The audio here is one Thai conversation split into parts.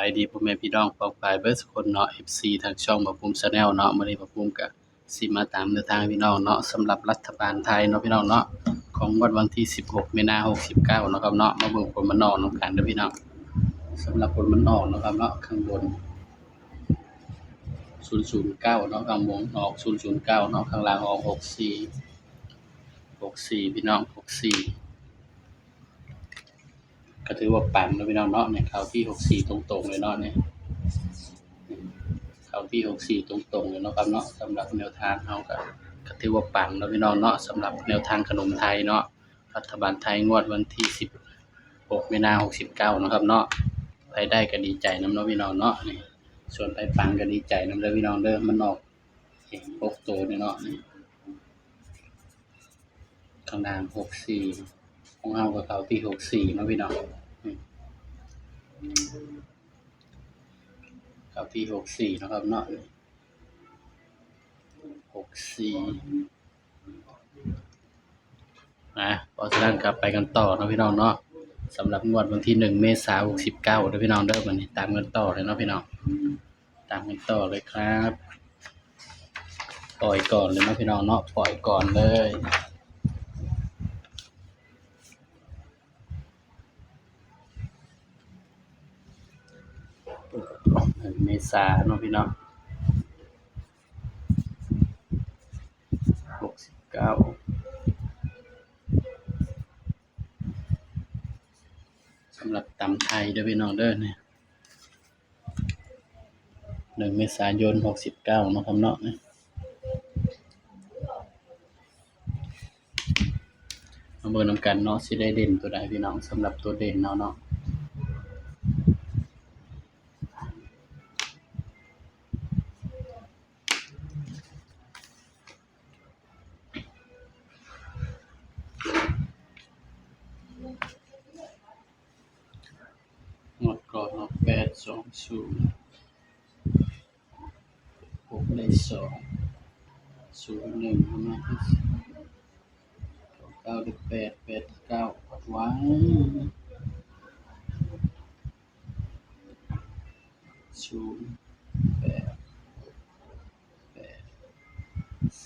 ายดีพ่อแม่พี่น้องปองปายเบิดสุกคนเนาะ FC ทางช่องบ่าวภูมิ Channel เนาะมื้อนี้บ่าวภูมิก็สิมาตามแนวทางพี่น้องเนาะสำหรับรัฐบาลไทยเนาะพี่น้องเนาะของงวดวันที่16มีนาคม69เนาะครับเนาะมาเบิ่งผลมันออกนำกันเด้อพี่น้องสำหรับผลมันออกเนาะครับเนาะข้างบน009เนาะข้างบนออก009เนาะข้างล่างออก64พี่น้อง64ก็ถือว่าปังเนาะพี่น้องเนาะเนี่ยเข้าที่64ตรงๆเลยเนาะเนี่ยเข้าที่64ตรงๆเลยเนาะครับเนาะสำหรับแนวทางเฮาก็ถือว่าปังเนาะพี่น้องเนาะสำหรับแนวทางขนมไทยเนาะรัฐบาลไทยงวดวันที่16มีนาคม69เนาะครับเนาะไปได้ก็ดีใจนำเนาะพี่น้องเนาะนี่ส่วนไปปังก็ดีใจนำเด้อพี่น้องเด้อมันออก6ตัวนี่เนาะนี่ข้างล่าง64ของเฮาก็เข้าที่64เนาะพี่น้องเข้าที่64เนาะครับเนาะ64เพราะฉะนั้นก็ไปกันต่อเนาะพี่น้องเนาะสำหรับงวดวันที่1เมษายน69เด้อพี่น้องเด้อบัดนี้ตามกันต่อเลยเนาะพี่น้องตามกันต่อเลยครับปล่อยก่อนเลยเนาะพี่น้องเนาะปล่อยก่อนเลย1เมษายนเนาะพี่น้อง69สำหรับตำไทยเด้อพี่น้องเด้อเนี่ย1เมษายน69เนาะครับเนาะมาเบิ่งนำกันเนาะสิได้เด่นตัวใดพี่น้องสำหรับตัวเด่นเนาะงวดก่อนเนาะ820 6ได้2 01มา9ได้8 8 9ว้าย0 8 8 4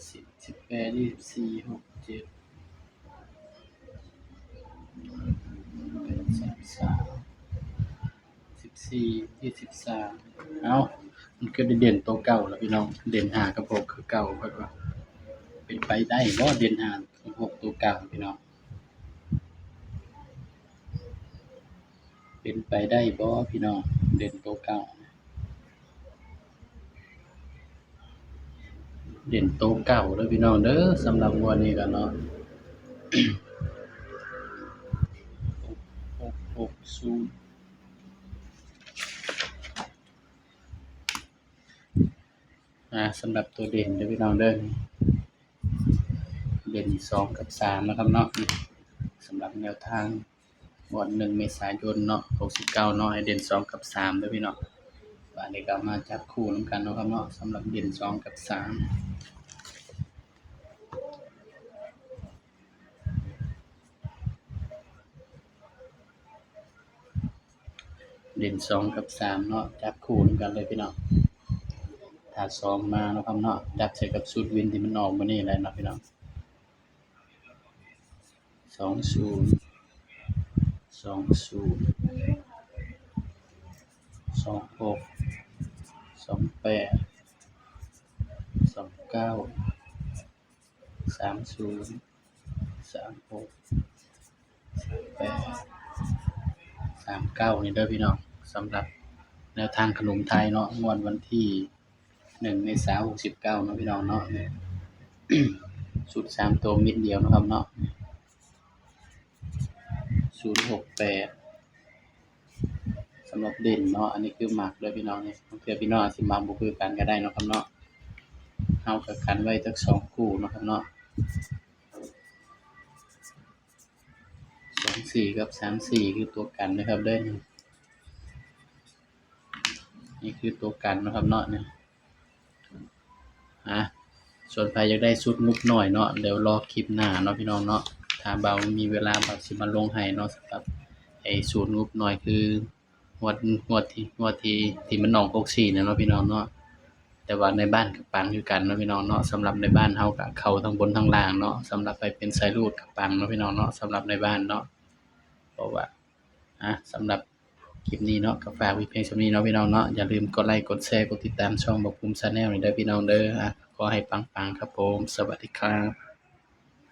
10 18 24 6 7 8 33 14 23เอ้ามันก็ได้เด่นตัวเก่าแล้วพี่น้องเด่น5กับ6คือเก่าเพิ่นว่าเป็นไปได้บ่เด่น5กับ6ตัวเก่าพี่น้องเป็นไปได้บ่พี่น้องเด่นตัวเก่าเด่นตัวเก่าเด้อพี่น้องเด้อสำหรับงวดนี้ก็เนาะ660สำหรับตัวเด่นเด้อพี่น้องเด้อเด่น2กับ3นะครับเนาะสำหรับแนวทางงวด1เมษายนเนาะ69เนาะให้เด่น2กับ3เด้อพี่น้องบัดนี้ก็มาจับคู่นำกันเนาะครับเนาะสำหรับเด่น2กับ3เด่น2กับ3เนาะจับคู่นำกันเลยพี่น้องถ้า2มาเนาะครับเนาะจับใส่กับสูตรวินที่มันออกมื้อนี้แหละเนาะพี่น้อง20 26 28 29 30 36 38 39นี่เด้อพี่น้องสำหรับแนวทางขนมไทยเนาะงวดวันที่1เมษายน69เนาะพี่น้องเนาะสูตร3ตัวมิดเดียวนะครับเนาะ068สำหรับเด่นเนาะอันนี้คือมักเด้อพี่น้องเนี่ยเผื่อพี่น้องอาจสิมักบ่คือกันก็ได้เนาะครับเนาะเฮาก็กันไว้จัก2คู่เนาะครับเนาะ24กับ34คือตัวกันนะครับเด้อนี่คือตัวกันเนาะครับเนาะเนี่ยส่วนใครอยากได้ชุดงบหน่อยเนาะเดี๋ยวรอคลิปหน้าเนาะพี่น้องเนาะถ้ ถ้าเบามีเวลาเบาสิมาลงให้เนาะสำหรับไอ้ศูนย์งบน้อยคืองวดที่มันออก64เนี่ยเนาะพี่น้องเนาะแต่ว่าในบ้านก็ปังคือกันเนาะพี่น้องเนาะสำหรับในบ้านเฮาก็เข้าทั้งบนทั้งล่างเนาะสำหรับไปเป็นสายรูดก็ปังเนาะพี่น้องเนาะสำหรับในบ้านเนาะเพราะว่าสำหรับคลิปนี้เนาะก็ฝากไว้เพียงส่านี้เนาะพี่น้องเนาะอย่าลืมกดไลค์กดแชร์กดติดตามช่องบ่าวภูมิ Channel นี่เด้อพี่น้องเด้อขอให้ปังๆครับผมสวัสดีครับ